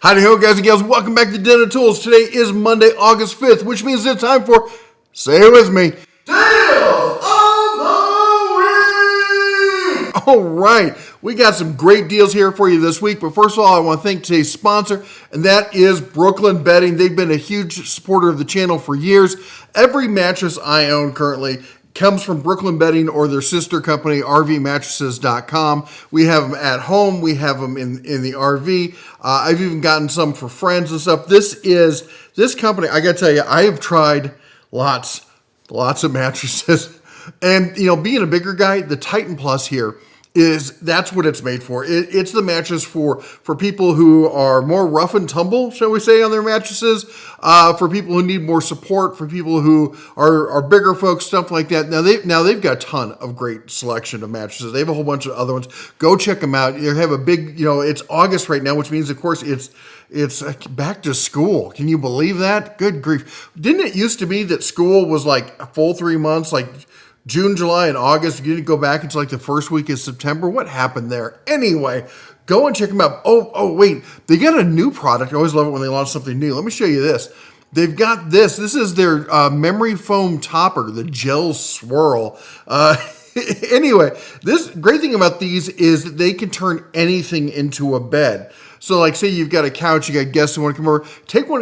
Howdy ho, guys and gals. Welcome back to Den of Tools. Today is Monday, August 5th, which means it's time for, say it with me, Deals of the Week! All right, we got some great deals here for you this week, but first of all, I want to thank today's sponsor, and that is Brooklyn Bedding. They've been a huge supporter of the channel for years. Every mattress I own currently comes from Brooklyn Bedding or their sister company, RVmattresses.com. We have them at home. We have them in the RV. I've even gotten some for friends and stuff. This company, I got to tell you, I have tried lots of mattresses. And, being a bigger guy, the Titan Plus here that's what it's made for. It's the mattress for people who are more rough and tumble, shall we say, on their mattresses, for people who need more support, for people who are bigger folks, stuff like that. Now they've got a ton of great selection of mattresses. They have a whole bunch of other ones. Go check them out. You have a big, it's August right now, which means, of course, it's back to school. Can you believe that? Good grief. Didn't it used to be that school was like a full 3 months, like June, July, and August? You didn't go back until like the first week of September. What happened there? Anyway, go and check them out. Oh, wait. They got a new product. I always love it when they launch something new. Let me show you this. They've got this. This is their memory foam topper, the Gel Swirl. Anyway, this great thing about these is that they can turn anything into a bed. So like say you've got a couch, you got guests who want to come over,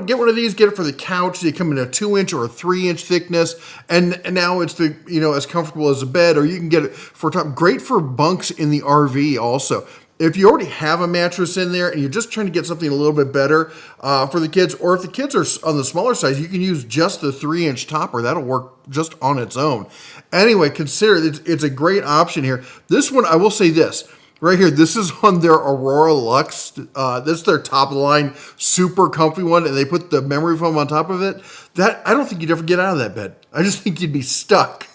get one of these, get it for the couch. They come in a 2-inch or a 3-inch thickness. And now it's as comfortable as a bed, or you can get it for top. Great for bunks in the RV also. If you already have a mattress in there and you're just trying to get something a little bit better for the kids, or if the kids are on the smaller size, you can use just the 3-inch topper. That'll work just on its own. Anyway, consider it's a great option here. This one, I will say this. Right here, this is on their Aurora Luxe. This is their top of the line, super comfy one, and they put the memory foam on top of it. That I don't think you'd ever get out of that bed. I just think you'd be stuck.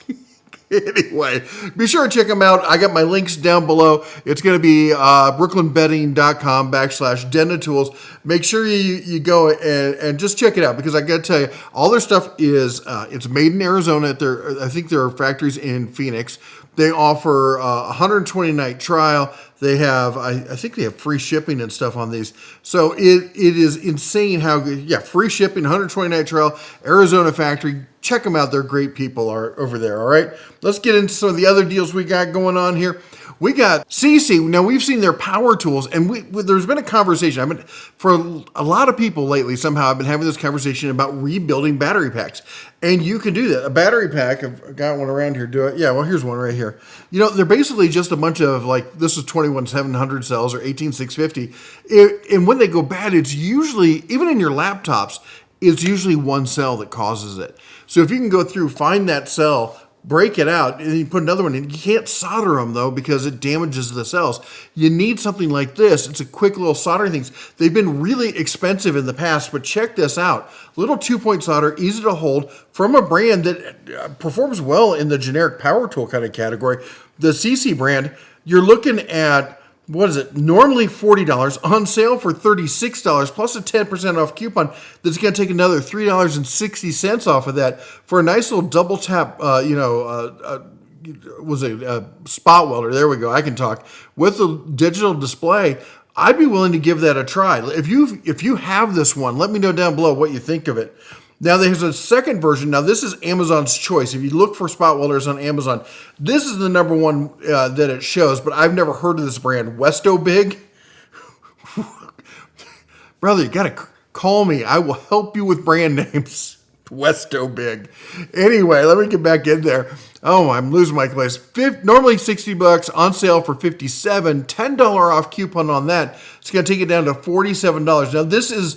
Anyway, be sure to check them out. I got my links down below. It's going to be brooklynbedding.com/Den-of-Tools. Make sure you go and just check it out, because I got to tell you, all their stuff is it's made in Arizona. I think there are factories in Phoenix. They offer a 120-night trial. They have, I think they have free shipping and stuff on these. So it is insane how good. Yeah, free shipping, 120-night trial, Arizona factory. Check them out. They're great people are over there, all right? Let's get into some of the other deals we got going on here. We got CC. Now, we've seen their power tools, and there's been a conversation. For a lot of people lately, somehow I've been having this conversation about rebuilding battery packs. And you can do that. A battery pack, I've got one around here. Do it. Yeah, well, here's one right here. They're basically just a bunch of, this is 21700 cells or 18650. And when they go bad, it's usually, even in your laptops, it's usually one cell that causes it. So if you can go through, find that cell, break it out, and you put another one in. You can't solder them, though, because it damages the cells. You need something like this. It's a quick little soldering thing. They've been really expensive in the past, but check this out. Little 2-point solder, easy to hold, from a brand that performs well in the generic power tool kind of category. The CC brand, you're looking at, what is it? Normally $40, on sale for $36, plus a 10% off coupon. That's going to take another $3.60 off of that for a nice little double tap, was a spot welder. There we go. I can talk with a digital display. I'd be willing to give that a try. If you have this one, let me know down below what you think of it. Now, there's a second version. Now, this is Amazon's choice. If you look for spot welders on Amazon, this is the number one that it shows, but I've never heard of this brand. Westo Big? Brother, you got to call me. I will help you with brand names. Westo Big. Anyway, let me get back in there. Oh, I'm losing my place. Normally $60, on sale for $57. $10 off coupon on that. It's going to take it down to $47. Now, this is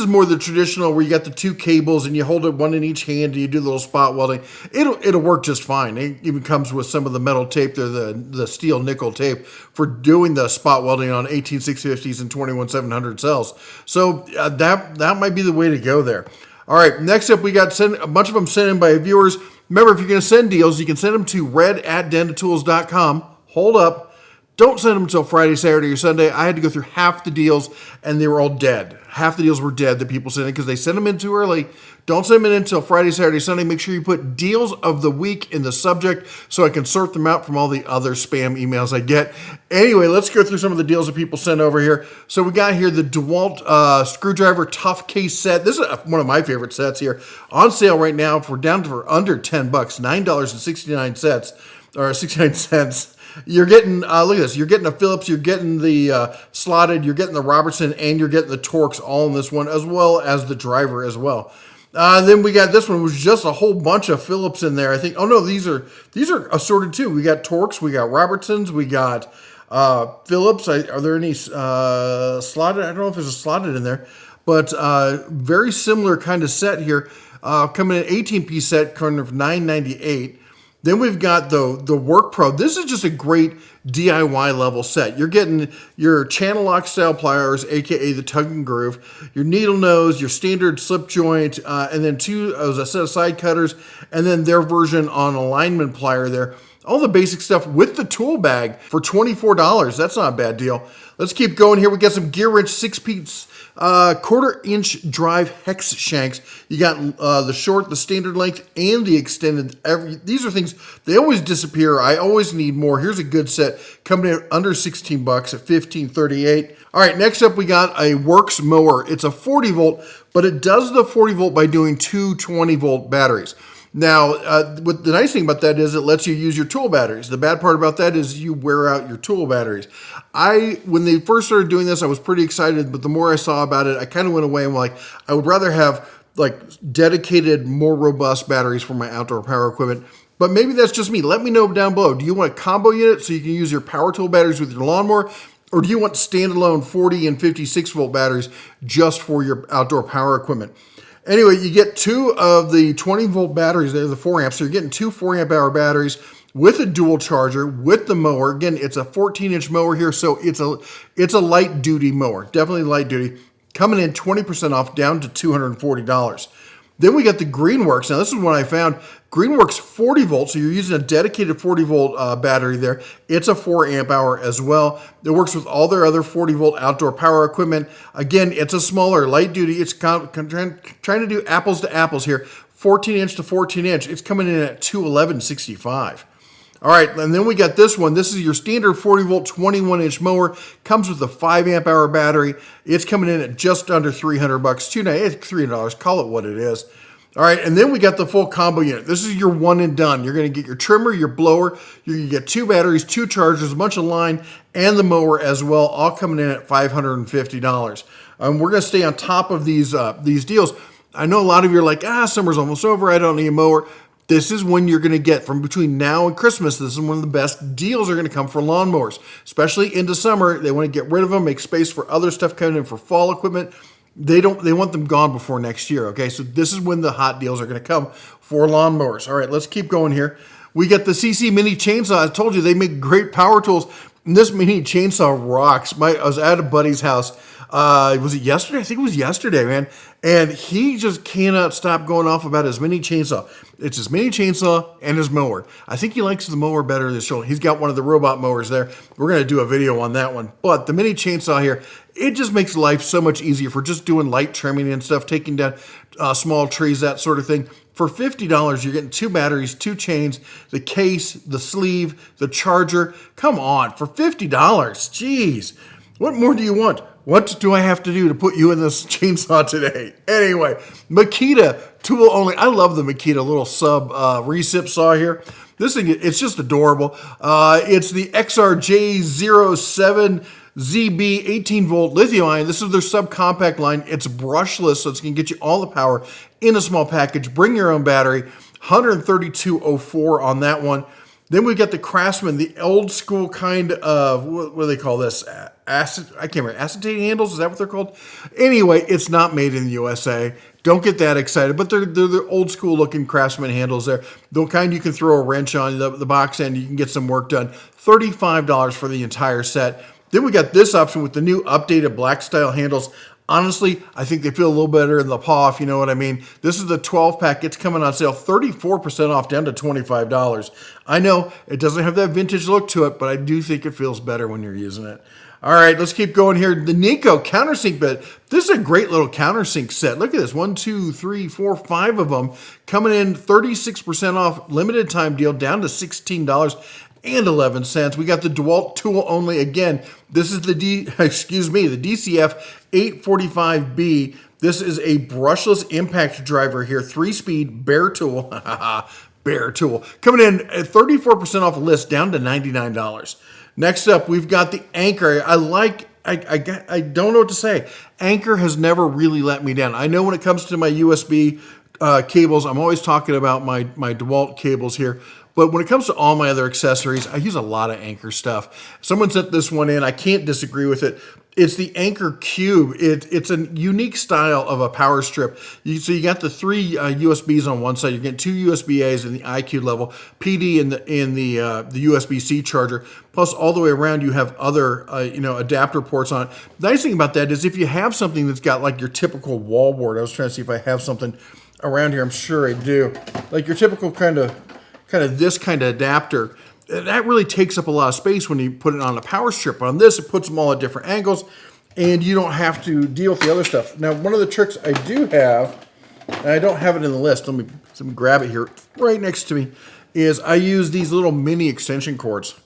more the traditional where you got the 2 cables and you hold it one in each hand and you do the little spot welding. It'll work just fine. It even comes with some of the metal tape there, the steel nickel tape for doing the spot welding on 18650s and 21700 cells. So that might be the way to go there. All right, next up we got a bunch of them sent in by viewers. Remember, if you're going to send deals, you can send them to red@dentoftools.com. Hold up. Don't send them until Friday, Saturday, or Sunday. I had to go through half the deals, and they were all dead. Half the deals were dead that people sent in because they sent them in too early. Don't send them in until Friday, Saturday, Sunday. Make sure you put deals of the week in the subject so I can sort them out from all the other spam emails I get. Anyway, let's go through some of the deals that people sent over here. So we got here the DeWalt screwdriver tough case set. This is one of my favorite sets here. On sale right now for under $10, $9.69 or 69 cents. You're getting, look at this, you're getting a Phillips, you're getting the slotted, you're getting the Robertson, and you're getting the Torx all in this one, as well as the driver as well. Then we got this one, which was just a whole bunch of Phillips in there, I think. Oh no, these are assorted too. We got Torx, we got Robertsons, we got Phillips. Are there any slotted? I don't know if there's a slotted in there, but very similar kind of set here. Coming in an 18-piece set, kind of $9.98. Then we've got the Work Pro. This is just a great DIY level set. You're getting your channel lock style pliers, aka the tug and groove, your needle nose, your standard slip joint, and then a set of side cutters, and then their version on alignment plier there. All the basic stuff with the tool bag for $24. That's not a bad deal. Let's keep going here. We got some gear wrench 6-piece quarter-inch drive hex shanks. You got the short, the standard length, and the extended. These are things, they always disappear. I always need more. Here's a good set coming in under $16 at $15.38. All right, next up we got a Works mower. It's a 40-volt, but it does the 40-volt by doing two 20-volt batteries. Now, what the nice thing about that is it lets you use your tool batteries. The bad part about that is you wear out your tool batteries. When they first started doing this, I was pretty excited, but the more I saw about it, I kind of went away and like, I would rather have like dedicated, more robust batteries for my outdoor power equipment. But maybe that's just me. Let me know down below. Do you want a combo unit so you can use your power tool batteries with your lawnmower? Or do you want standalone 40 and 56 volt batteries just for your outdoor power equipment? Anyway, you get two of the 20 volt batteries there, the 4 amps. So you're getting two 4 amp hour batteries with a dual charger with the mower. Again, it's a 14-inch mower here, so it's a light duty mower, definitely light duty. Coming in 20% off, down to $240. Then we got the Greenworks. Now this is one I found. Greenworks 40 volts, so you're using a dedicated 40 volt battery there. It's a 4 amp hour as well. It works with all their other 40 volt outdoor power equipment. Again, it's a smaller, light duty. It's trying to do apples to apples here. 14 inch to 14 inch. It's coming in at $211.65. All right, and then we got this one. This is your standard 40 volt 21 inch mower. Comes with a 5 amp hour battery. It's coming in at just under $300. $300. Call it what it is. All right, and then we got the full combo unit. This is your one and done. You're going to get your trimmer, your blower. You're going to get two batteries, two chargers, a bunch of line, and the mower as well, all coming in at $550. We're going to stay on top of these deals. I know a lot of you are like, summer's almost over. I don't need a mower. This is when you're going to get, from between now and Christmas, this is one of the best deals are going to come for lawnmowers, especially into summer. They want to get rid of them, make space for other stuff coming in for fall equipment. They want them gone before next year, okay? So this is when the hot deals are going to come for lawnmowers. All right, let's keep going here. We got the CC Mini Chainsaw. I told you they make great power tools. And this mini chainsaw rocks. I was at a buddy's house. Was it yesterday? I think it was yesterday, man. And he just cannot stop going off about his mini chainsaw. It's his mini chainsaw and his mower. I think he likes the mower better than the shoulder. He's got one of the robot mowers there. We're going to do a video on that one. But the mini chainsaw here, it just makes life so much easier for just doing light trimming and stuff, taking down small trees, that sort of thing. For $50, you're getting two batteries, two chains, the case, the sleeve, the charger. Come on, for $50, jeez. What more do you want? What do I have to do to put you in this chainsaw today? Anyway, Makita tool only. I love the Makita little sub recip saw here. This thing, it's just adorable. It's the XRJ07 ZB 18 volt lithium ion. This is their subcompact line. It's brushless, so it's going to get you all the power in a small package. Bring your own battery. $132.04 on that one. Then we got the Craftsman, the old school kind of, what do they call this? I can't remember, acetate handles, is that what they're called? Anyway, it's not made in the USA. Don't get that excited, but they're the old school looking Craftsman handles there. The kind you can throw a wrench on the box end, you can get some work done. $35 for the entire set. Then we got this option with the new updated black style handles. Honestly, I think they feel a little better in the paw, if you know what I mean. This is the 12-pack. It's coming on sale 34% off, down to $25. I know it doesn't have that vintage look to it, but I do think it feels better when you're using it. All right, let's keep going here. The Nico countersink bed. This is a great little countersink set. Look at this. 1, 2, 3, 4, 5 of them coming in 36% off, limited time deal, down to $16.11. We got the DeWalt tool only. Again, this is the DCF 845B. This is a brushless impact driver here, 3-speed bare tool. Bare tool. Coming in at 34% off the list, down to $99. Next up, we've got the Anchor. I don't know what to say. Anchor has never really let me down. I know when it comes to my USB cables, I'm always talking about my DeWalt cables here. But when it comes to all my other accessories, I use a lot of Anchor stuff. Someone sent this one in. I can't disagree with it. It's the Anchor Cube. It's a unique style of a power strip. So you got the 3 USBs on one side. You're getting 2 USB-As in the IQ level, PD in the USB-C charger. Plus, all the way around, you have other adapter ports on it. The nice thing about that is if you have something that's got like your typical wall board. I was trying to see if I have something around here. I'm sure I do. Like your typical kind of this kind of adapter. That really takes up a lot of space when you put it on a power strip. On this, it puts them all at different angles, and you don't have to deal with the other stuff. Now, one of the tricks I do have, and I don't have it in the list, let me grab it here right next to me, is I use these little mini extension cords.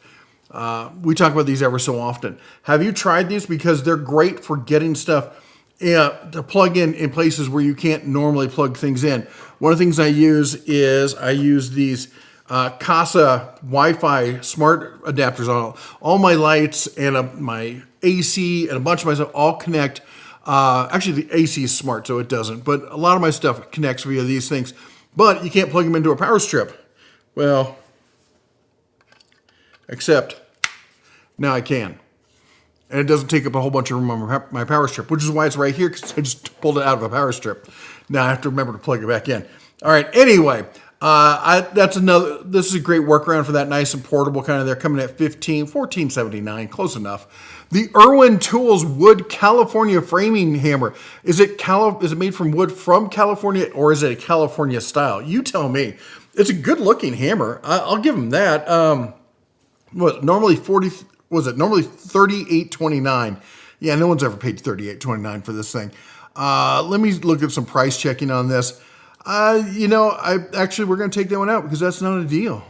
We talk about these ever so often. Have you tried these? Because they're great for getting stuff to plug in places where you can't normally plug things in. One of the things I use is these Casa Wi-Fi smart adapters on all my lights and my AC and a bunch of my stuff all connect. Actually, the AC is smart, so it doesn't. But a lot of my stuff connects via these things. But you can't plug them into a power strip. Well, except now I can. And it doesn't take up a whole bunch of room on my power strip, which is why it's right here, because I just pulled it out of a power strip. Now I have to remember to plug it back in. All right, anyway. This is a great workaround for that, nice and portable kind of. They're coming at $14.79, close enough. The Irwin Tools Wood California Framing Hammer. Is it made from wood from California, or is it a California style? You tell me. It's a good looking hammer. I'll give them that. Normally $38.29. Yeah, no one's ever paid $38.29 for this thing. Let me look at some price checking on this. We're going to take that one out because that's not a deal.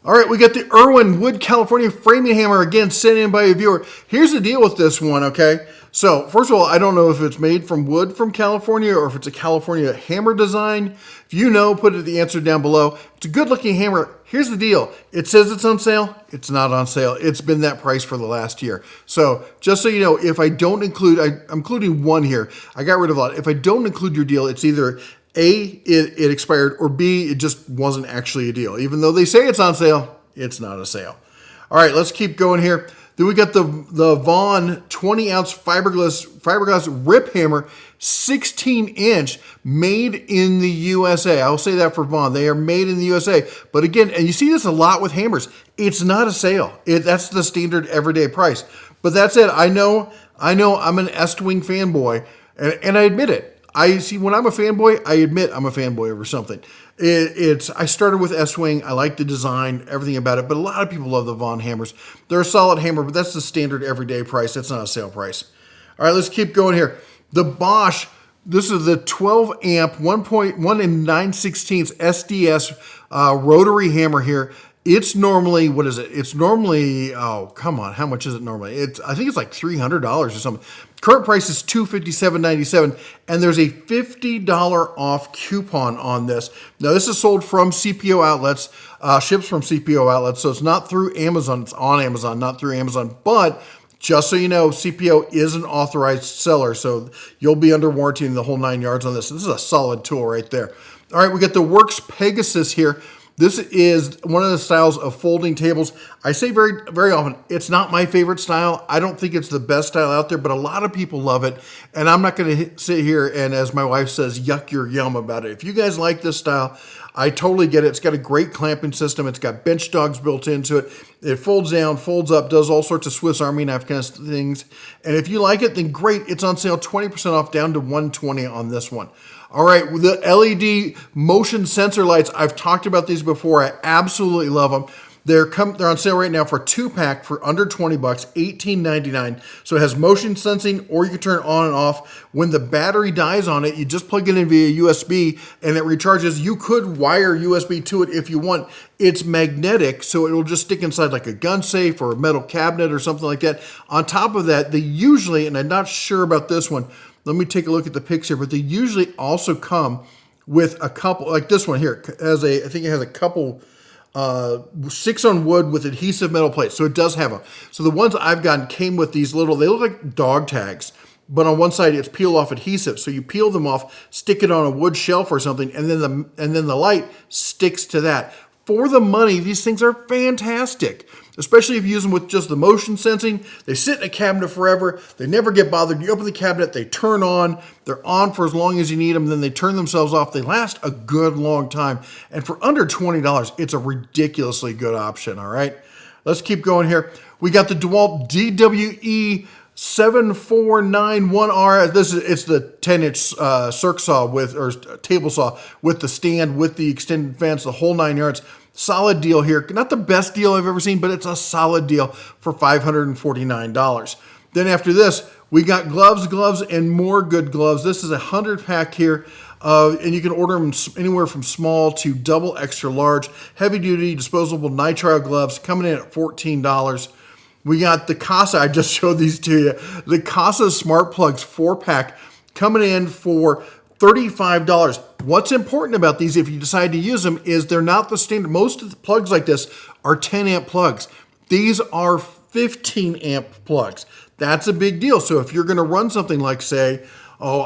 All right, we got the Irwin Wood California Framing Hammer, again, sent in by a viewer. Here's the deal with this one, okay? So, first of all, I don't know if it's made from wood from California or if it's a California hammer design. If you know, put the answer down below. It's a good-looking hammer. Here's the deal. It says it's on sale. It's not on sale. It's been that price for the last year. So, just so you know, if I don't include, I'm including one here. I got rid of a lot. If I don't include your deal, it's either A, it expired, or B, it just wasn't actually a deal. Even though they say it's on sale, it's not a sale. All right, let's keep going here. Then we got the Vaughan 20-ounce fiberglass rip hammer, 16-inch, made in the USA. I'll say that for Vaughan. They are made in the USA. But again, and you see this a lot with hammers, it's not a sale. That's the standard everyday price. But that's it. I know I'm an Estwing fanboy, and I admit it. When I'm a fanboy, I admit I'm a fanboy over something. I started with Estwing. I like the design, everything about it, but a lot of people love the Vaughan hammers. They're a solid hammer, but that's the standard everyday price. That's not a sale price. All right, let's keep going here. The Bosch, this is the 12 amp, 1.1 and 9/16 SDS rotary hammer here. It's normally, what is it? It's normally, oh, come on. How much is it normally? I think it's like $300 or something. Current price is $257.97, and there's a $50 off coupon on this. Now, this is sold from CPO outlets, ships from CPO outlets, so it's not through Amazon. It's on Amazon, not through Amazon. But just so you know, CPO is an authorized seller, so you'll be under warranty in the whole 9 yards on this. This is a solid tool right there. All right, we got the Works Pegasus here. This is one of the styles of folding tables. I say very, very often, it's not my favorite style. I don't think it's the best style out there, but a lot of people love it. And I'm not going to sit here and, as my wife says, yuck your yum about it. If you guys like this style, I totally get it. It's got a great clamping system. It's got bench dogs built into it. It folds down, folds up, does all sorts of Swiss Army knife kind of things. And if you like it, then great. It's on sale 20% off, down to $120 on this one. All right, the LED motion sensor lights, I've talked about these before. I absolutely love them. They're on sale right now for a 2-pack for under $20, $18.99. So it has motion sensing, or you can turn it on and off. When the battery dies on it, you just plug it in via USB and it recharges. You could wire USB to it if you want. It's magnetic, so it'll just stick inside like a gun safe or a metal cabinet or something like that. On top of that, they usually, and I'm not sure about this one, let me take a look at the picture, but they usually also come with a couple, like this one here, I think it has a couple 6 on wood with adhesive metal plates. So it does have them. So the ones I've gotten came with these little, they look like dog tags, but on one side it's peel off adhesive. So you peel them off, stick it on a wood shelf or something, and then the light sticks to that. For the money, these things are fantastic, especially if you use them with just the motion sensing. They sit in a cabinet forever. They never get bothered. You open the cabinet, they turn on. They're on for as long as you need them. Then they turn themselves off. They last a good long time. And for under $20, it's a ridiculously good option, all right? Let's keep going here. We got the DeWalt DWE 7491R. It's the 10-inch circ saw or table saw with the stand, with the extended fence, the whole 9 yards. Solid deal here. Not the best deal I've ever seen, but it's a solid deal for $549. Then after this, we got gloves, and more good gloves. This is a 100-pack here. And you can order them anywhere from small to double extra large. Heavy-duty disposable nitrile gloves coming in at $14. We got the Casa, I just showed these to you. The Casa Smart Plugs 4-pack coming in for $35. What's important about these, if you decide to use them, is they're not the standard. Most of the plugs like this are 10-amp plugs. These are 15-amp plugs. That's a big deal. So if you're going to run something like, say, a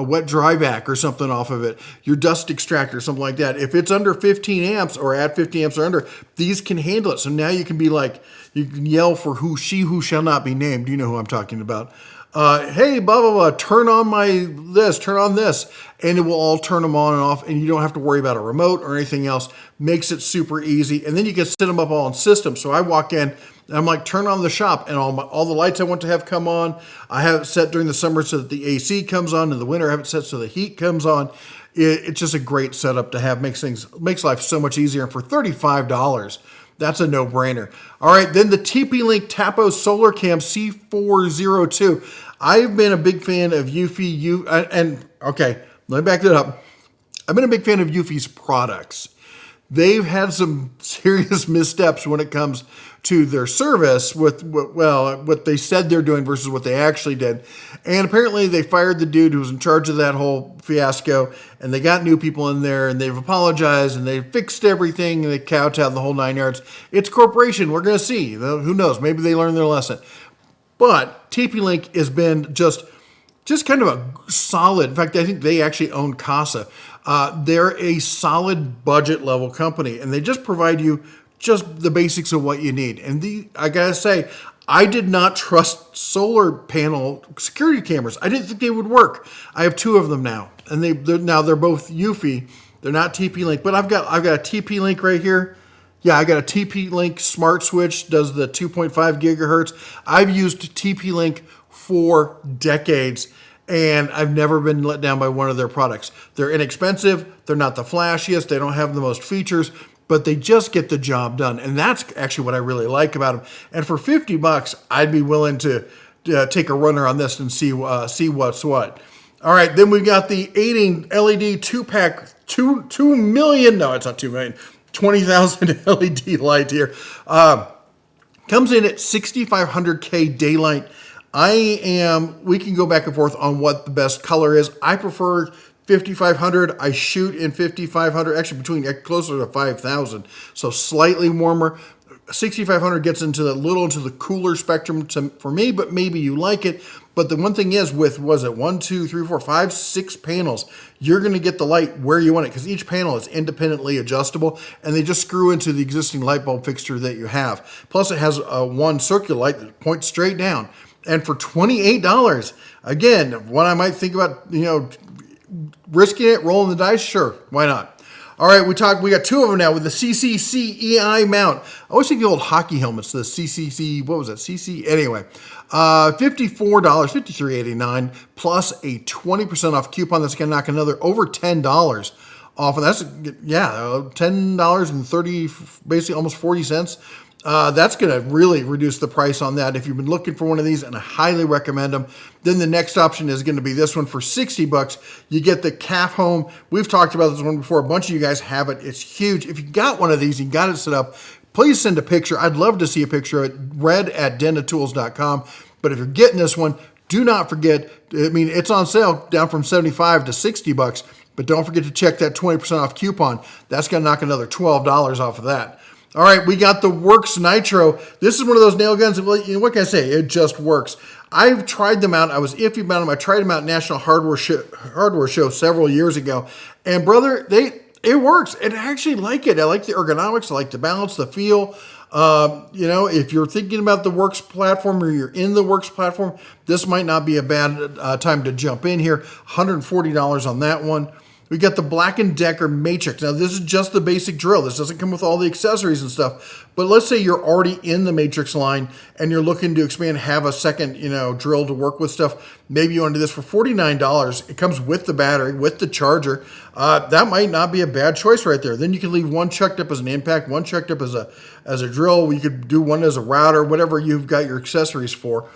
wet dry vac or something off of it, your dust extractor, something like that. If it's under 15 amps or at 50 amps or under, these can handle it. So now you can be like, you can yell for who shall not be named. You know who I'm talking about. Hey, blah, blah, blah, turn on turn on this, and it will all turn them on and off, and you don't have to worry about a remote or anything else. Makes it super easy, and then you can set them up all in systems. So I walk in, and I'm like, turn on the shop, and all the lights I want to have come on. I have it set during the summer so that the AC comes on. In the winter, I have it set so the heat comes on. It's just a great setup to have. Makes life so much easier. And for $35, that's a no-brainer. All right, then the TP-Link Tapo Solar Cam C402. I've been a big fan of Eufy, okay, let me back that up. I've been a big fan of Eufy's products. They've had some serious missteps when it comes to their service with, what they said they're doing versus what they actually did. And apparently they fired the dude who was in charge of that whole fiasco, and they got new people in there, and they've apologized, and they fixed everything, and they kowtowed the whole 9 yards. It's a corporation. We're going to see. Who knows? Maybe they learned their lesson. But TP-Link has been just kind of a solid, in fact, I think they actually own Casa. They're a solid budget level company, and they just provide you just the basics of what you need. And I gotta say, I did not trust solar panel security cameras. I didn't think they would work. I have 2 of them now, and they're both Eufy. They're not TP-Link, but I've got a TP-Link right here. Yeah, I got a TP-Link Smart Switch, does the 2.5 gigahertz. I've used TP-Link for decades, and I've never been let down by one of their products. They're inexpensive. They're not the flashiest. They don't have the most features, but they just get the job done. And that's actually what I really like about them. And for $50, I'd be willing to take a runner on this and see what's what. All right, then we've got the 8-inch LED 2-pack, 2 million, no, it's not 2 million, 20,000 LED light here. Comes in at 6,500K daylight. We can go back and forth on what the best color is. I prefer 5,500. I shoot in 5,500, actually closer to 5,000. So slightly warmer. 6,500 gets into into the cooler spectrum for me, but maybe you like it. But the one thing is with, 1, 2, 3, 4, 5, 6 panels, you're going to get the light where you want it because each panel is independently adjustable and they just screw into the existing light bulb fixture that you have. Plus it has one circular light that points straight down. And for $28, again, what I might think about, risking it, rolling the dice? Sure, why not? All right, we got two of them now with the CCCEI mount. I always think the old hockey helmets, the CCC, what was that? CC, anyway. $54, $53.89 plus a 20% off coupon. That's going to knock another over $10 off. And that's, $10.30, basically almost 40 cents. That's going to really reduce the price on that. If you've been looking for one of these, and I highly recommend them, then the next option is going to be this one for $60. You get the calf home. We've talked about this one before. A bunch of you guys have it. It's huge. If you got one of these, you got it set up, please send a picture. I'd love to see a picture of it, red@dentatools.com. But if you're getting this one, do not forget, it's on sale down from $75 to $60, but don't forget to check that 20% off coupon. That's going to knock another $12 off of that. All right, we got the Works Nitro. This is one of those nail guns. Well, what can I say? It just works. I've tried them out. I was iffy about them. I tried them out at National Hardware Show several years ago. And brother, it works. And I actually like it. I like the ergonomics. I like the balance, the feel. If you're thinking about the Works platform or you're in the Works platform, this might not be a bad time to jump in here. $140 on that one. We got the Black & Decker Matrix. Now, this is just the basic drill. This doesn't come with all the accessories and stuff. But let's say you're already in the Matrix line and you're looking to expand, have a second, drill to work with stuff. Maybe you want to do this for $49. It comes with the battery, with the charger. That might not be a bad choice right there. Then you can leave one chucked up as an impact, one chucked up as a drill. You could do one as a router, whatever you've got your accessories for.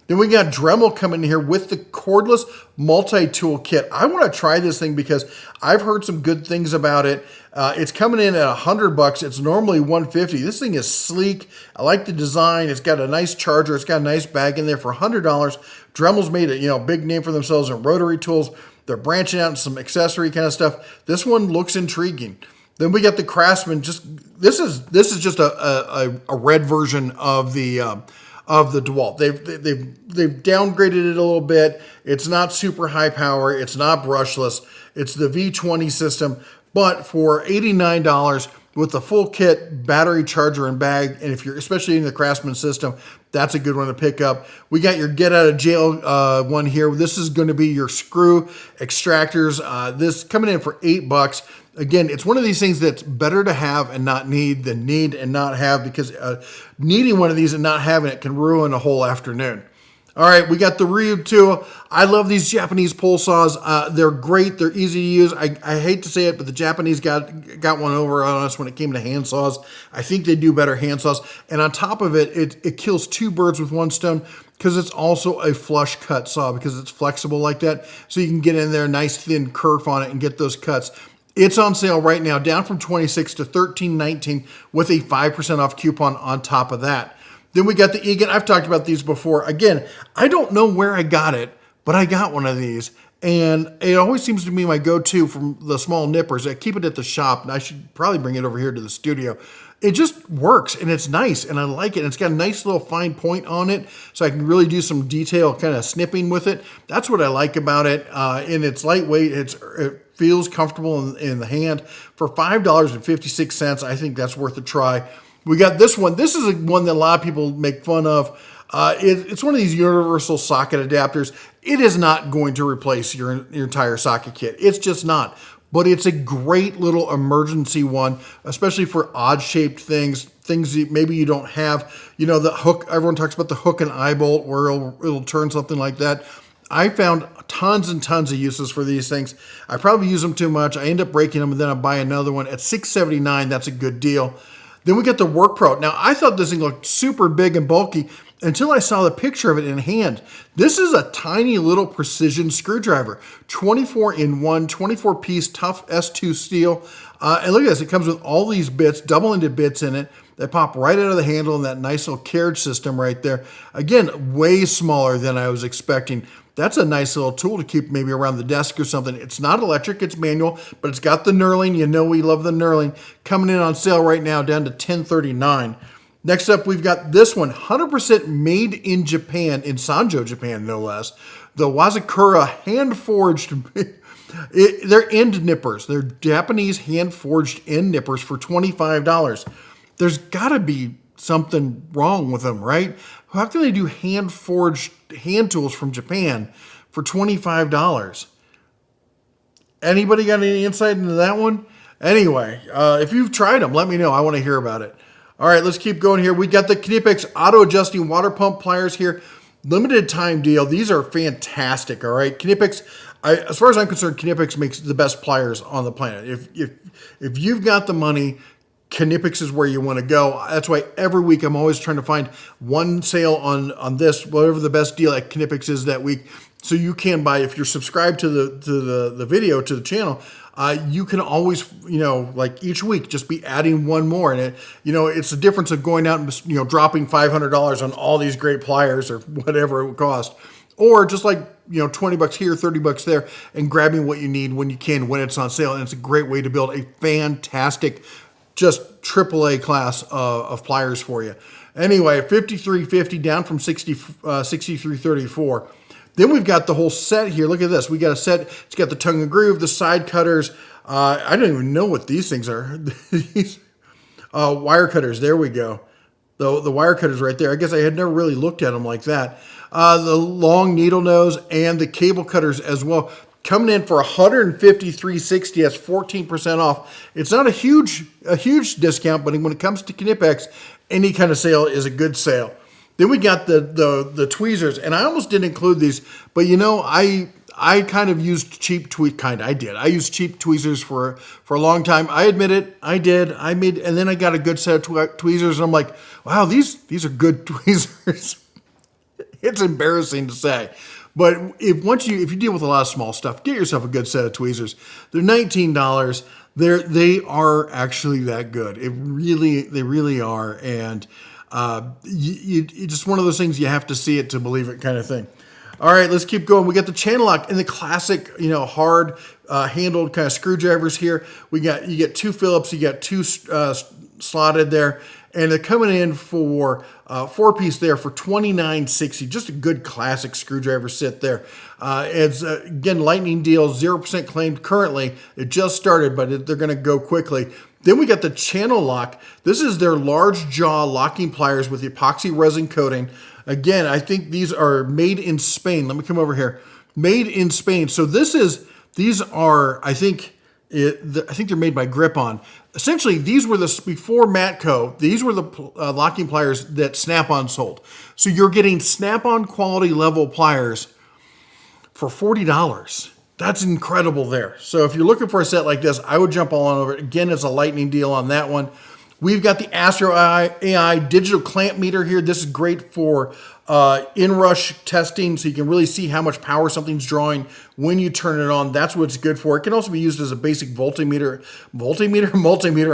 Then we got Dremel coming in here with the cordless multi-tool kit. I want to try this thing because I've heard some good things about it. It's coming in at $100. It's normally $150. This thing is sleek. I like the design. It's got a nice charger. It's got a nice bag in there for $100. Dremel's made a big name for themselves in rotary tools. They're branching out into some accessory kind of stuff. This one looks intriguing. Then we got the Craftsman. This is just a red version of the DeWalt. They've downgraded it a little bit. It's not super high power. It's not brushless. It's the V20 system, but for $89 with the full kit, battery, charger, and bag, and if you're especially in the Craftsman system, that's a good one to pick up. We got your get out of jail one here. This is going to be your screw extractors. This coming in for $8. Again, it's one of these things that's better to have and not need than need and not have, because needing one of these and not having it can ruin a whole afternoon. All right, we got the Ryuk 2. I love these Japanese pole saws. They're great. They're easy to use. I hate to say it, but the Japanese got one over on us when it came to hand saws. I think they do better hand saws. And on top of it, it kills two birds with one stone because it's also a flush cut saw because it's flexible like that. So you can get in there, nice thin kerf on it and get those cuts. It's on sale right now, down from $26 to $13.19 with a 5% off coupon on top of that. Then we got the Egan. I've talked about these before. Again, I don't know where I got it, but I got one of these. And it always seems to be my go-to from the small nippers. I keep it at the shop, and I should probably bring it over here to the studio. It just works, and it's nice, and I like it. And it's got a nice little fine point on it, so I can really do some detail kind of snipping with it. That's what I like about it. And it's lightweight. It feels comfortable in the hand. For $5.56, I think that's worth a try. We got this one. This is one that a lot of people make fun of. It's one of these universal socket adapters. It is not going to replace your entire socket kit. It's just not. But it's a great little emergency one, especially for odd-shaped things that maybe you don't have. The hook, everyone talks about the hook and eye bolt where it'll turn something like that. I found tons and tons of uses for these things. I probably use them too much. I end up breaking them, and then I buy another one. At $6.79, that's a good deal. Then we get the Work Pro. Now, I thought this thing looked super big and bulky until I saw the picture of it in hand. This is a tiny little precision screwdriver. 24-in-1, 24-piece tough S2 steel. And look at this. It comes with all these bits, double-ended bits in it. They pop right out of the handle in that nice little carriage system right there. Again, way smaller than I was expecting. That's a nice little tool to keep maybe around the desk or something. It's not electric, it's manual, but it's got the knurling. You know we love the knurling. Coming in on sale right now down to $10.39. Next up, we've got this one, 100% made in Japan, in Sanjo, Japan, no less. The Wazakura hand-forged, they're end nippers. They're Japanese hand-forged end nippers for $25. There's got to be something wrong with them, right? How can they do hand-forged hand tools from Japan for $25? Anybody got any insight into that one? Anyway, if you've tried them, let me know. I want to hear about it. All right, let's keep going here. We got the Knipex auto adjusting water pump pliers here. Limited time deal. These are fantastic. All right, Knipex. As far as I'm concerned, Knipex makes the best pliers on the planet. If you've got the money, Knipex is where you want to go. That's why every week I'm always trying to find one sale on this, whatever the best deal at Knipex is that week. So you can buy, if you're subscribed to the video, to the channel, you can always, like each week, just be adding one more. And it's the difference of going out and, dropping $500 on all these great pliers or whatever it would cost. Or just like, $20 here, $30 there, and grabbing what you need when you can, when it's on sale. And it's a great way to build a fantastic, just AAA class of pliers for you. Anyway, $53.50 down from $63.34. Then we've got the whole set here. Look at this. We got a set. It's got the tongue and groove, the side cutters. I don't even know what these things are. These wire cutters. There we go. The wire cutters right there. I guess I had never really looked at them like that. The long needle nose and the cable cutters as well. Coming in for $153.60. That's 14% off. It's not a huge discount, but when it comes to Knipex, any kind of sale is a good sale. Then we got the tweezers, and I almost didn't include these, but I kind of used cheap I used cheap tweezers for a long time. I admit it, I did. And then I got a good set of tweezers, and I'm like, wow, these are good tweezers. It's embarrassing to say. But if you deal with a lot of small stuff, get yourself a good set of tweezers. They're $19. They are actually that good. They really are. And it's just one of those things you have to see it to believe it kind of thing. All right, let's keep going. We got the channel lock and the classic, hard handled kind of screwdrivers here. You get two Phillips, you got two slotted there, and they're coming in for 4-piece there for $29.60. Just a good classic screwdriver set there. It's again lightning deal, 0% claimed currently. It just started, but they're going to go quickly. Then we got the channel lock. This is their large jaw locking pliers with epoxy resin coating. Again, I think these are made in Spain. Let me come over here. Made in Spain. So these are, I think they're made by Grip-On. Essentially, these were before Matco, these were the locking pliers that Snap-on sold. So you're getting Snap-on quality level pliers for $40. That's incredible there. So if you're looking for a set like this, I would jump all on over it. Again, it's a lightning deal on that one. We've got the Astro AI digital clamp meter here. This is great for inrush testing, so you can really see how much power something's drawing when you turn it on. That's what it's good for. It can also be used as a basic multimeter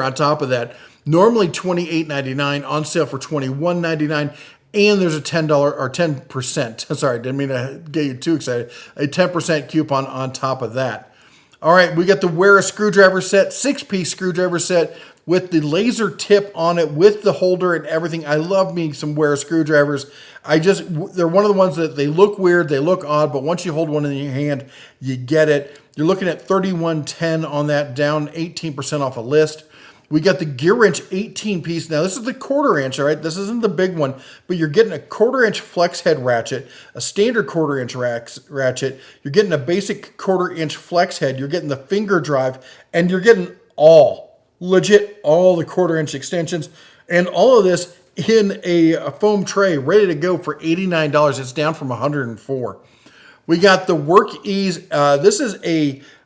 on top of that. Normally $28.99, on sale for $21.99. And there's a $10 or 10%. Sorry, didn't mean to get you too excited. A 10% coupon on top of that. All right, we got the Wera screwdriver set, 6-piece screwdriver set with the laser tip on it, with the holder and everything. I love me some Wera screwdrivers. They're one of the ones that they look weird, they look odd, but once you hold one in your hand, you get it. You're looking at $31.10 on that, down 18% off a list. We got the Gear Wrench 18-piece. Now, this is the 1/4 inch, all right? This isn't the big one, but you're getting a 1/4 inch flex head ratchet, a standard 1/4 inch ratchet. You're getting a basic 1/4 inch flex head. You're getting the finger drive, and you're getting all the 1/4 inch extensions, and all of this in a foam tray ready to go for $89. It's down from $104. We got the Work Ease. This is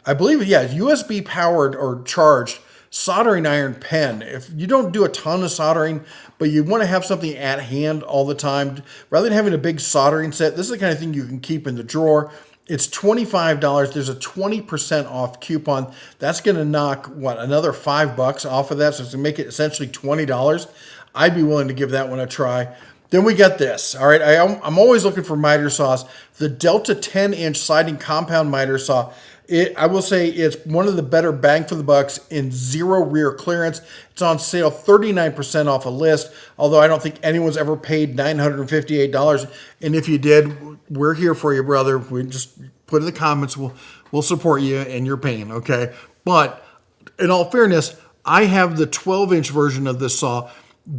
I believe, USB powered or charged soldering iron pen. If you don't do a ton of soldering, but you want to have something at hand all the time, rather than having a big soldering set, this is the kind of thing you can keep in the drawer. It's $25. There's a 20% off coupon. That's going to knock, another $5 off of that, so it's going to make it essentially $20. I'd be willing to give that one a try. Then we got this. All right, I'm always looking for miter saws. The Delta 10-inch sliding compound miter saw. I will say it's one of the better bang for the bucks in zero rear clearance. It's on sale 39% off a list, although I don't think anyone's ever paid $958. And if you did, we're here for you, brother. We just put in the comments. We'll support you in your pain, okay? But in all fairness, I have the 12-inch version of this saw.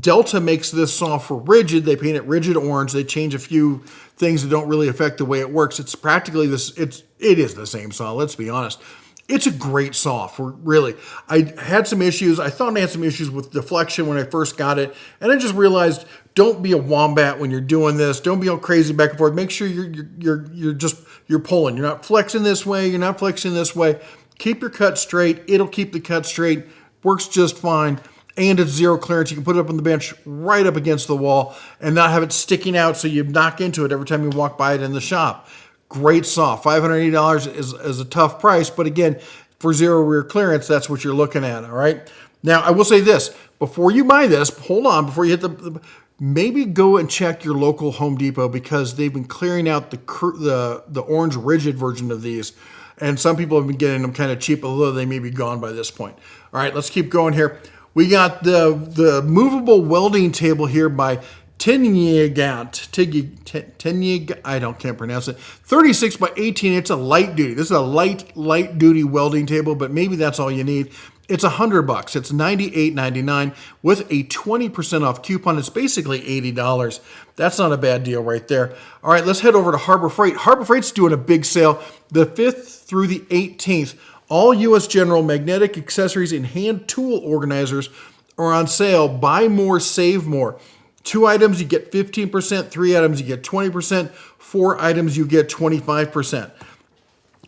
Delta makes this saw for rigid. They paint it rigid orange. They change a few things that don't really affect the way it works. It's practically this. It is the same saw. Let's be honest. It's a great saw, for really. I had some issues. I thought I had some issues with deflection when I first got it, and I just realized don't be a wombat when you're doing this. Don't be all crazy back and forth. Make sure you're pulling. You're not flexing this way. You're not flexing this way. Keep your cut straight. It'll keep the cut straight. Works just fine. And it's zero clearance. You can put it up on the bench right up against the wall and not have it sticking out so you knock into it every time you walk by it in the shop. Great saw. $580 is a tough price, but again, for zero rear clearance, that's what you're looking at, all right? Now, I will say this. Before you buy this, hold on, before you hit maybe go and check your local Home Depot because they've been clearing out the orange rigid version of these, and some people have been getting them kind of cheap, although they may be gone by this point. All right, let's keep going here. We got the movable welding table here by Tenyag, can't pronounce it. 36 by 18. It's a light duty. This is a light duty welding table, but maybe that's all you need. It's $100. It's $98.99 with a 20% off coupon. It's basically $80. That's not a bad deal right there. All right, let's head over to Harbor Freight. Harbor Freight's doing a big sale the 5th through the 18th. All U.S. General magnetic accessories and hand tool organizers are on sale. Buy more, save more. 2 items, you get 15%. 3 items, you get 20%. 4 items, you get 25%.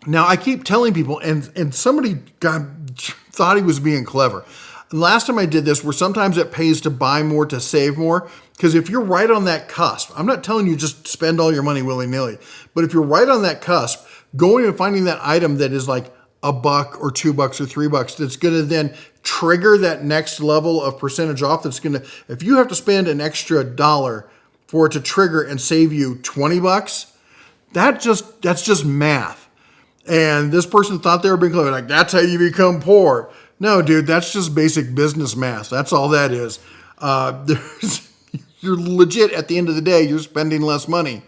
Now, I keep telling people, and somebody thought he was being clever. Last time I did this, where sometimes it pays to buy more to save more, because if you're right on that cusp, I'm not telling you just spend all your money willy-nilly, but if you're right on that cusp, going and finding that item that is like $1 or $2 or $3 that's going to then trigger that next level of percentage off. That's going to, if you have to spend an extra $1 for it to trigger and save you $20, that's just math. And this person thought they were being clever, like that's how you become poor. No, dude, that's just basic business math. That's all that is. You're legit at the end of the day. You're spending less money.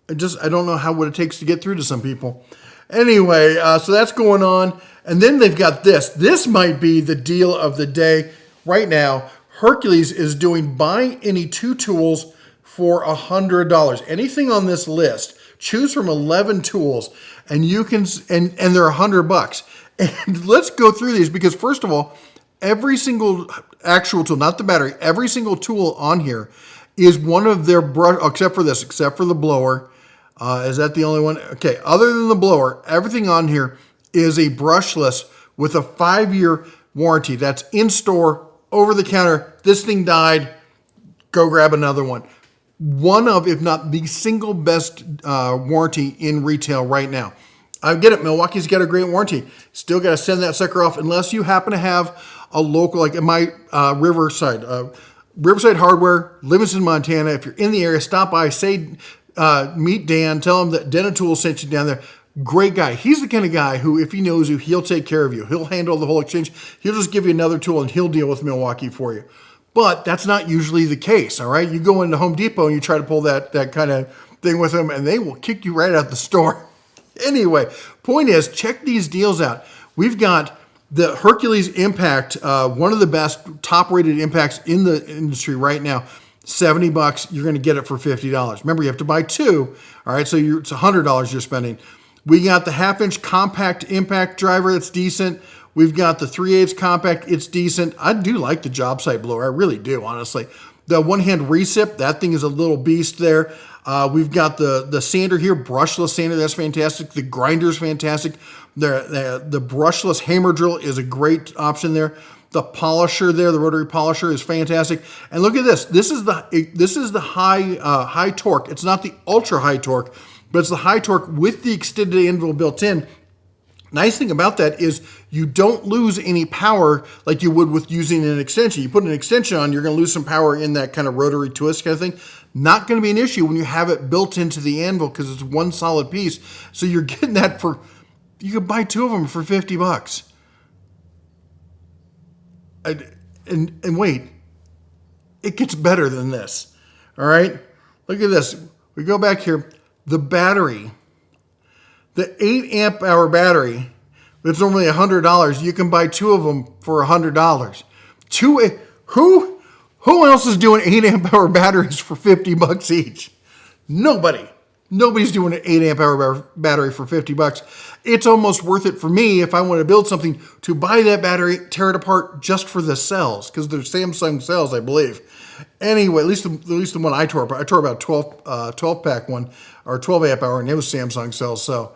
I don't know what it takes to get through to some people. Anyway, so that's going on. And then they've got this. This might be the deal of the day right now. Hercules is doing buy any 2 tools for $100. Anything on this list, choose from 11 tools, and you can, and they're $100. And let's go through these because first of all, every single actual tool, not the battery, every single tool on here is one of their brush, except for the blower. Is that the only one? Okay, other than the blower, everything on here is a brushless with a 5-year warranty. That's in store, over the counter. This thing died, go grab another one. One of, if not the single best warranty in retail right now. I get it, Milwaukee's got a great warranty. Still got to send that sucker off unless you happen to have a local, like in my Riverside Hardware, Livingston, Montana. If you're in the area, stop by, say, meet Dan, tell him that Denatool sent you down there. Great guy. He's the kind of guy who, if he knows you, he'll take care of you. He'll handle the whole exchange. He'll just give you another tool and he'll deal with Milwaukee for you. But that's not usually the case, all right? You go into Home Depot and you try to pull that kind of thing with them and they will kick you right out the store. Anyway, point is, check these deals out. We've got the Hercules Impact, one of the best top-rated impacts in the industry right now. $70, you're going to get it for $50. Remember, you have to buy 2. All right, so it's $100 you're spending. We got the 1/2-inch compact impact driver. That's decent. We've got the 3/8 compact. It's decent. I do like the job site blower. I really do, honestly. The one-hand recip, that thing is a little beast there. We've got the sander here, brushless sander. That's fantastic. The grinder's fantastic. The brushless hammer drill is a great option there. The polisher there, the rotary polisher is fantastic. And look at this. This is the high torque. It's not the ultra high torque, but it's the high torque with the extended anvil built in. Nice thing about that is you don't lose any power like you would with using an extension. You put an extension on, you're going to lose some power in that kind of rotary twist kind of thing. Not going to be an issue when you have it built into the anvil because it's one solid piece. So you're getting that for, you could buy 2 of them for $50. And wait, it gets better than this. All right, look at this. We go back here. The battery, the 8 amp hour battery, that's normally $100. You can buy 2 of them for $100. Who else is doing 8 amp hour batteries for $50 each? Nobody. Nobody's doing an 8 amp hour battery for $50. It's almost worth it for me if I want to build something to buy that battery, tear it apart just for the cells, because they're Samsung cells, I believe. Anyway, at least the one I tore apart. I tore about 12 pack one, or 12 amp hour, and it was Samsung cells. So,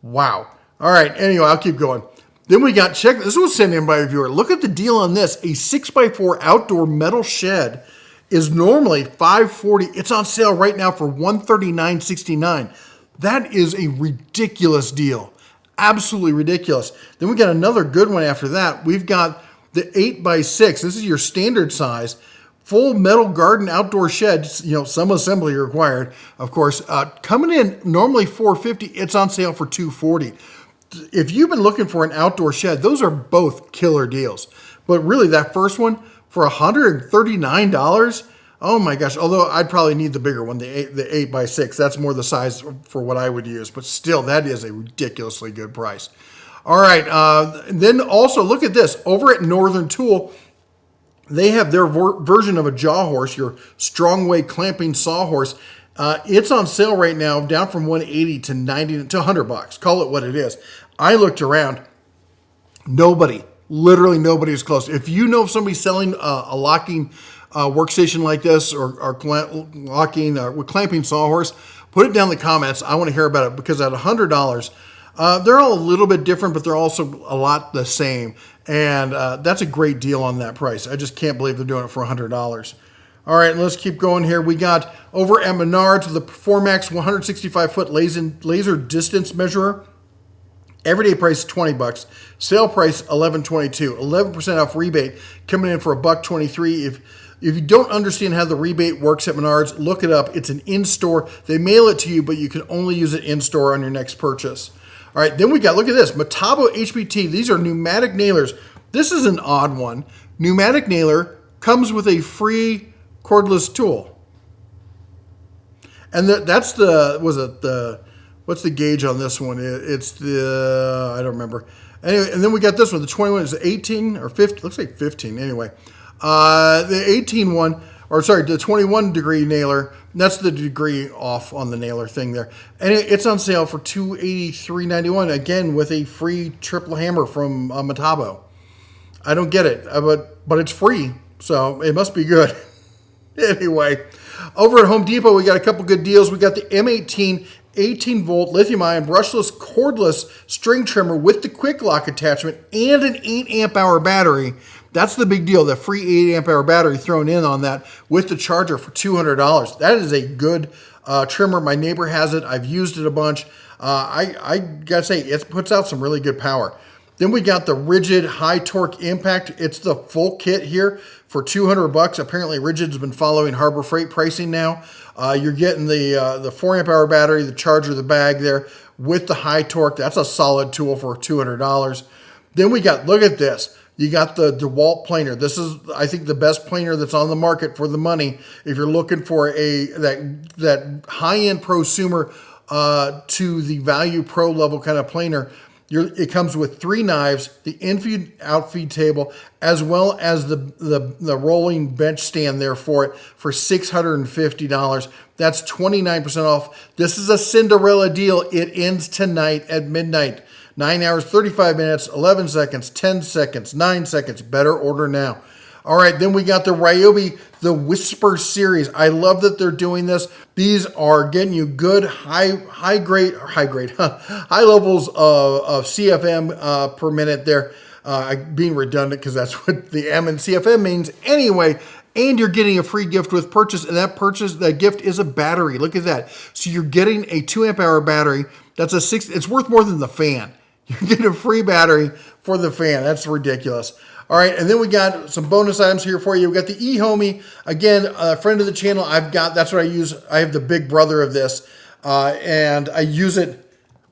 wow. All right. Anyway, I'll keep going. Then we got, this was sent in by a viewer. Look at the deal on this. A 6x4 outdoor metal shed is normally $540. It's on sale right now for $139.69. That is a ridiculous deal. Absolutely ridiculous. Then we got another good one after that. We've got the 8x6. This is your standard size. Full metal garden outdoor shed, some assembly required, of course. Coming in normally $450. It's on sale for $240. If you've been looking for an outdoor shed, those are both killer deals. But really, that first one for $139, oh my gosh. Although I'd probably need the bigger one, the 8x6. That's more the size for what I would use. But still, that is a ridiculously good price. All right. Then also, look at this. Over at Northern Tool, they have their version of a jaw horse, your Strongway clamping sawhorse. It's on sale right now, down from $180 to $90 to $100. Call it what it is. I looked around. Literally nobody is close. If you know of somebody selling a locking workstation like this, or locking with clamping sawhorse, put it down in the comments. I want to hear about it, because at $100, they're all a little bit different, but they're also a lot the same. And that's a great deal on that price. I just can't believe they're doing it for $100. All right, let's keep going here. We got over at Menards the Performax 165-foot laser distance measurer. Everyday price $20. Sale price $11.22. 11% off rebate, coming in for $1.23. If you don't understand how the rebate works at Menards, look it up. It's an in-store. They mail it to you, but you can only use it in-store on your next purchase. All right, then we got, look at this, Metabo HBT. These are pneumatic nailers. This is an odd one. Pneumatic nailer comes with a free cordless tool. And that's what's the gauge on this one? It's I don't remember. Anyway, and then we got this one, the 21 is 18 or 50, looks like 15 anyway. The 18 one, the 21 degree nailer, that's the degree off on the nailer thing there. And it's on sale for $283.91, again with a free triple hammer from Metabo. I don't get it, but it's free, so it must be good. Anyway, over at Home Depot, we got a couple good deals. We got the M18 18-volt lithium-ion brushless cordless string trimmer with the quick lock attachment and an 8 amp hour battery. That's the big deal, the free 8 amp hour battery thrown in on that with the charger for $200. That is a good trimmer. My neighbor has it. I've used it a bunch. I got to say, it puts out some really good power. Then we got the Rigid High Torque Impact. It's the full kit here for $200. Apparently, Rigid's been following Harbor Freight pricing now. You're getting the 4 amp hour battery, the charger, the bag there with the high torque. That's a solid tool for $200. Then we got, look at this. You got the DeWalt planer. This is, I think, the best planer that's on the market for the money. If you're looking for that high-end prosumer to the value pro level kind of planer, it comes with 3 knives, the in-feed, out-feed table, as well as the rolling bench stand there for it for $650. That's 29% off. This is a Cinderella deal. It ends tonight at midnight. 9 hours, 35 minutes, 11 seconds, 10 seconds, 9 seconds. Better order now. All right, then we got the Ryobi, the Whisper series. I love that they're doing this. These are getting you good high levels of CFM per minute there. Being redundant because that's what the M in CFM means anyway. And you're getting a free gift with purchase, and that gift is a battery. Look at that. So you're getting a 2 amp hour battery. That's it's worth more than the fan. You're getting a free battery for the fan. That's ridiculous. All right, and then we got some bonus items here for you. We got the eHomie. Again, a friend of the channel. That's what I use. I have the big brother of this, and I use it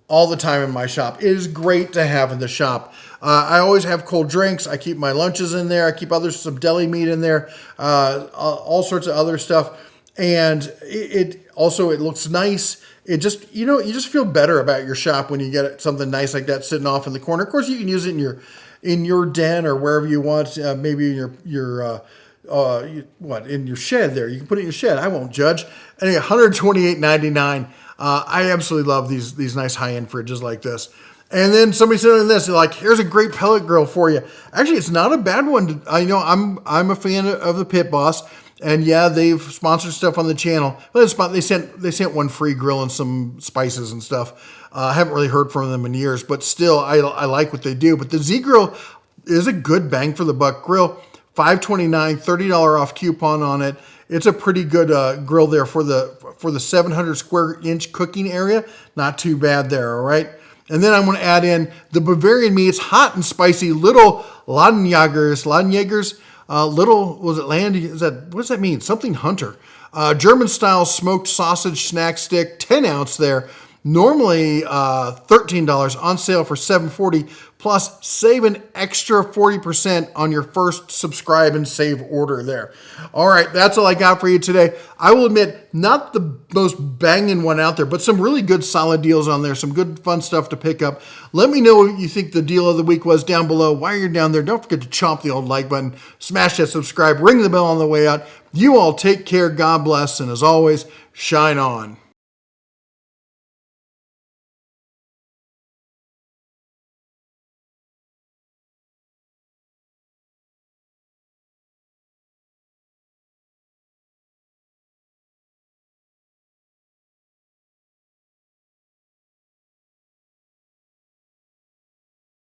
all the time in my shop. It is great to have in the shop. I always have cold drinks. I keep my lunches in there. I keep some deli meat in there, all sorts of other stuff. And it looks nice. It just, you just feel better about your shop when you get something nice like that sitting off in the corner. Of course, you can use it in your den or wherever you want. Maybe in in your shed there. You can put it in your shed. I won't judge. Anyway, $128.99. I absolutely love these nice high-end fridges like this. And then somebody said on this, they're like, here's a great pellet grill for you. Actually, it's not a bad one. I know I'm a fan of the Pit Boss. And yeah, they've sponsored stuff on the channel. But they sent one free grill and some spices and stuff. I haven't really heard from them in years, but still, I like what they do. But the Z Grill is a good bang for the buck grill. $5.29, $30 off coupon on it. It's a pretty good grill there for the 700 square inch cooking area. Not too bad there, all right? And then I'm going to add in the Bavarian meats, hot and spicy little Ladenjagers, little, was it land? What does that mean? Something Hunter. German style smoked sausage snack stick, 10 ounce there. Normally $13, on sale for $7.40, plus save an extra 40% on your first subscribe and save order there. All right, that's all I got for you today. I will admit, not the most banging one out there, but some really good solid deals on there, some good fun stuff to pick up. Let me know what you think the deal of the week was down below. While you're down there, don't forget to chomp the old like button, smash that subscribe, ring the bell on the way out. You all take care, God bless, and as always, shine on.